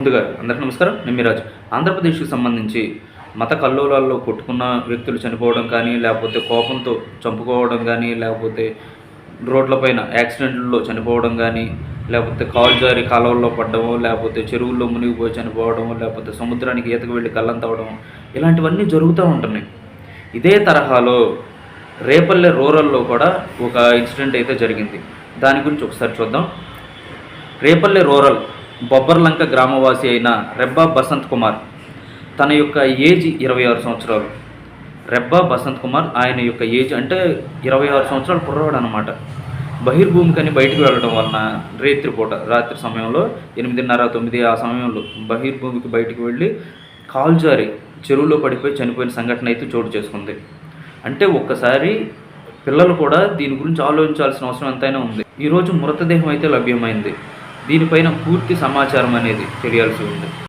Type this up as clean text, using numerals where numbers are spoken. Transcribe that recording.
ముందుగా అందరికీ నమస్కారం. నేను మీరాజ్. ఆంధ్రప్రదేశ్కి సంబంధించి మత కల్లోలాల్లో కొట్టుకున్న వ్యక్తులు చనిపోవడం కానీ, లేకపోతే కోపంతో చంపుకోవడం కానీ, లేకపోతే రోడ్లపైన యాక్సిడెంట్లలో చనిపోవడం కానీ, లేకపోతే కాలు జారి కాలువల్లో పడ్డము, లేకపోతే చెరువుల్లో మునిగిపోయి చనిపోవడము, లేకపోతే సముద్రానికి ఈతకు వెళ్ళి కళ్ళంతవడం, ఇలాంటివన్నీ జరుగుతూ ఉంటున్నాయి. ఇదే తరహాలో రేపల్లె రూరల్లో కూడా ఒక ఇన్సిడెంట్ అయితే జరిగింది. దాని గురించి ఒకసారి చూద్దాం. రేపల్లె రూరల్ బొబ్బర్లంక గ్రామవాసి అయిన రెబ్బా బసంత్ కుమార్, తన యొక్క ఏజ్ 26 సంవత్సరాలు. రెబ్బా బసంత్ కుమార్ ఆయన యొక్క ఏజ్ అంటే 26 సంవత్సరాలు కుర్రవాడు అనమాట. బహిర్భూమికని బయటకు వెళ్ళడం వలన రాత్రి సమయంలో 8:30-9 ఆ సమయంలో బహిర్భూమికి బయటకు వెళ్ళి కాలు జారి చెరువులో పడిపోయి చనిపోయిన సంఘటన అయితే చోటు చేసుకుంది. అంటే ఒక్కసారి పిల్లలు కూడా దీని గురించి ఆలోచించాల్సిన అవసరం ఎంతైనా ఉంది. ఈరోజు మృతదేహం అయితే లభ్యమైంది. దీనిపైన పూర్తి సమాచారం అనేది తెలియాల్సి ఉంది.